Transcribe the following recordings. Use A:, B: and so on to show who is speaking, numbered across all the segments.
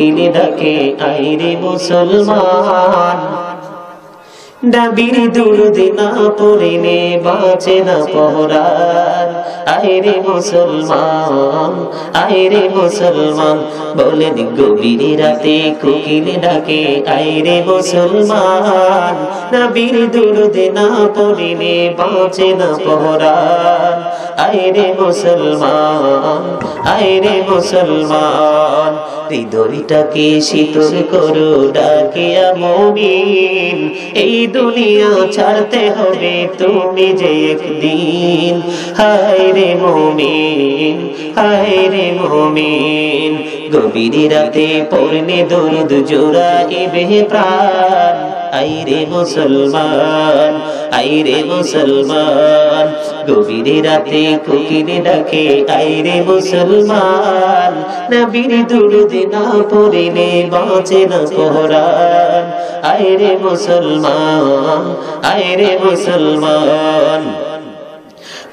A: কোকিলে ডাকে আইরে মুসলমান নবীর দুরূদ না পড়িলে বাঁচে না পরাণ আইরে মুসলমান আইরে মুসলমান বলেন গভীর রাতে কোকিলে ডাকে আইরে মুসলমান নবীর দুরূদ না পড়িলে বাঁচে না পরাণ আইরে মুসলমান আইরে মুসলমান হৃদয়টাকে শীতল করো ডাকিয়া মুমিন এই দুনিয়া ছাড়তে হবে তুমি যে একদিন হায় রে মুমিন হায় রে মুমিন গভীর রাতে পড়লে দরুদ জোড়াইবে প্রাণ আইরে মুসলমান আইরে মুসলমান গভীর রাতে কোকিলে ডাকে আইরে মুসলমান নবীর দুরূদ না পড়িলে বাঁচে না পরাণ আইরে মুসলমান আইরে মুসলমান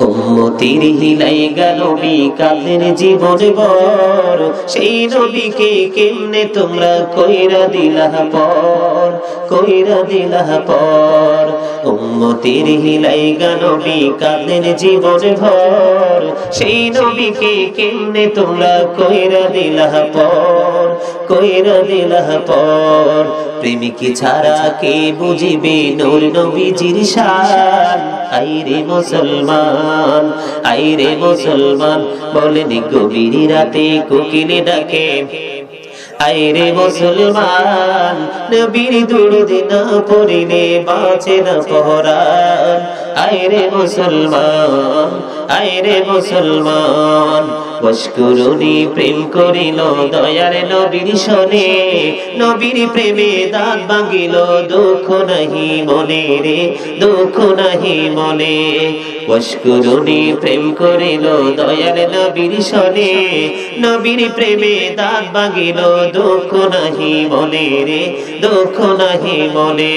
A: উম্মতির হিলাই গেল কাদের জীবন বর সেই নবীকে কেমনে তোমরা কইরা দিলা পর কইরা দিলা পর উম্মতির হিলাই গেল কাদের জীবন ভর সেই নবীকে কেমনে তোমরা কইরা দিলা পর কইরা দিলা পর প্রেমিক ছাড়া কে বুঝিবে নূর নবীজির শান আইরে মুসলমান আইরে মুসলমান বলেন গভীর রাতে কোকিলে ডাকে আইরে মুসলমান নবীর দুরূদ না পড়িলে বাঁচে না পরাণ আইরে মুসলমান আইরে মুসলমান বশকুরুনি প্রেম করিল দয়ার নবীর শোনে নবীর প্রেমে দাঁত ভাঙিল দুঃখ নাহি মনে রে দুঃখ নাহি মনে বশকুরুনি প্রেম করিল দয়ার নবীর শোনে নবীর প্রেমে দাঁত ভাঙিল দুঃখ নাহি মনে রে দুঃখ নাহি মনে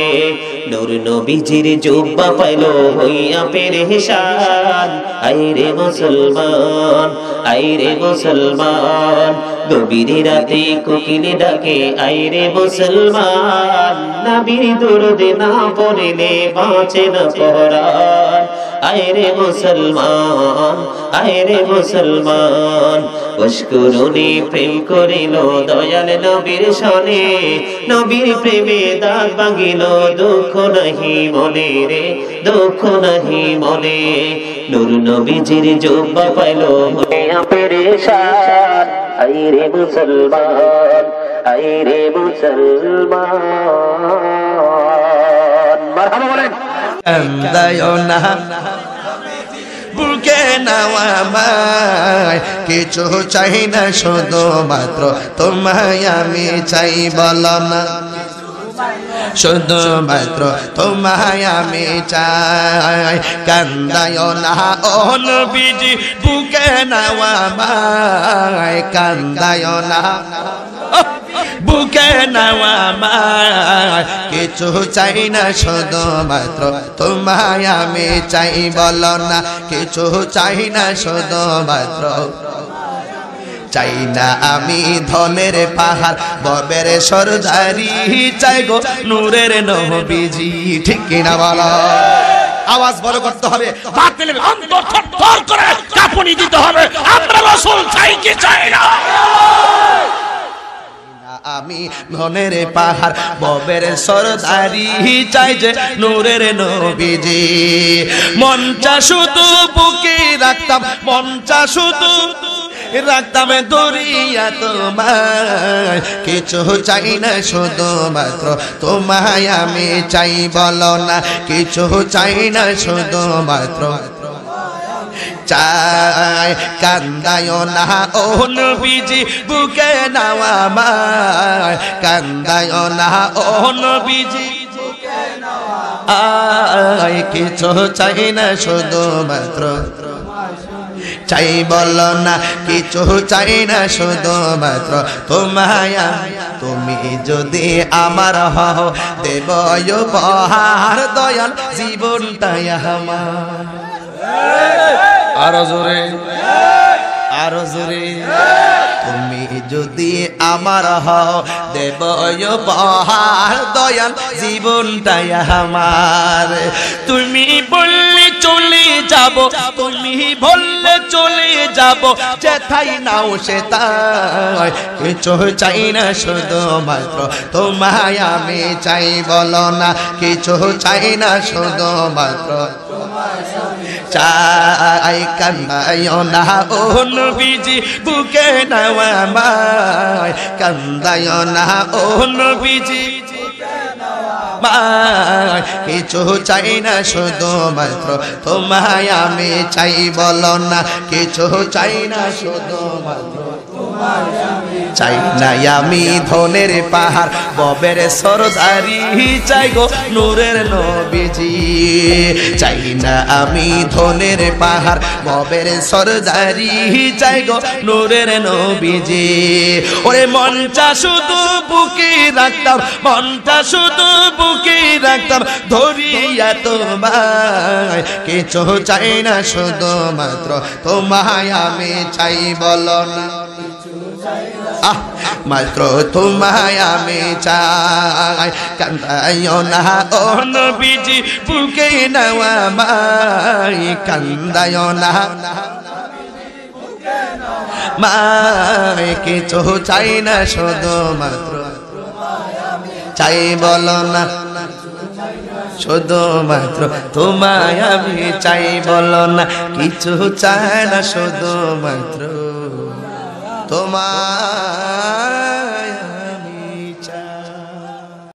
A: নূর নবীজির জুব্বা পাইল হইয়া পেরেশান আইরে মুসলমান আইরে মুসলমান গভীর রাতে কোকিলে ডাকে আইরে মুসলমান নবীর দুরূদ না পড়িলে বাঁচে না পরাণ আইরে মুসলমান আইরে মুসলমান বশকুরুনি প্রেম করিল দয়াল নবীর শোনে নবীর প্রেমে দাঁত ভাঙিল দুঃখ নাহি মনে রে দুঃখ নাহি মনে নূর নবীজির জুব্বা পাইল হইয়া পেরেশান আইরে মুসলমান আইরে মুসলমান মারহাবা বলেন
B: কান্দায়না বুকে নাওয়া আমায় কিছু চাই না শুধুমাত্র তোমায় আমি চাই বলো না শুধুমাত্র তোমায় আমি চাই কান্দায়না ও নবীজি বুকে নাওয়া আমায় কান্দায়না বুকে নাওয়া আমায় কিছু চাই না শুধুমাত্র তোমায় আমি চাই বলো না কিছু চাই না শুধুমাত্র চাই না আমি ধনের পাহাড় ববের সরদারি চাই গো নূরের নবীজি ঠিক কিনা বলো আওয়াজ বড় করতে হবে বাতিলের অন্তর থরথর করে কাঁপুনি দিতে হবে আমরা রাসূল চাই কি চাই না আমি ধনের পাহাড় ববের সরদারি চাই যে নূরের নবীজি মনটা শুধু বুকে রাখতাম মনটা শুধু রাখতাম দরিয়া তোমায় কিছু চাই না শুধুমাত্র তোমায় আমি চাই বলো না কিছু চাই না শুধুমাত্র চাই কান্দায়না ও নবীজি বুকে নাওয়া আমায় কান্দায়না ও নবীজি বুকে নাওয়া আয় কিছু চাই না শুধুমাত্র চাই বলো না কিছু চাই না শুধুমাত্র তোমায় তুমি যদি আমার হও দেব উপহার দয়াল জীবনটাই আমার আরো জোরে তুমি যদি আমার হও দেব উপহার দয়াল জীবনটাই আমার তুমি বললে চলে যাব তুমি বললে চলে যাব যেথাই নাও সে তাই কিছু চাই না শুধু মাত্র তোমায় আমি চাই বলো না কিছু চাই না শুধু মাত্র চাই কান্দায় না ও নবীজি বুকে নাও আমায় কান্দায় না ও নবীজি কিছু চাই না শুধু মাত্র তোমায় আমি চাই বলো না কিছু চাই না শুধু মাত্র চাই না আমি ধনের পাহাড় ববের সরদারি চাই গো নূরের নবীজি চাই না আমি ধনের পাহাড় ববের সরদারি চাই গো নূরের নবীজি ওরে মনটা শুধু বুকে রাখতাম মনটা শুধু বুকে রাখতাম ধরিয়া তোমায় কিছু চাই না শুধু মাত্র তোমায় আমি চাই বলো না মাত্র তোমায় আমি চাই কান্দাইও না ও নবীজি বুকে নাও আমায় কান্দাইও না মায় কিছু চাই না শুধু মাত্র চাই বলো না শুধু মাত্র তোমায় আমি চাই বলো না কিছু চাই না শুধু মাত্র তোমার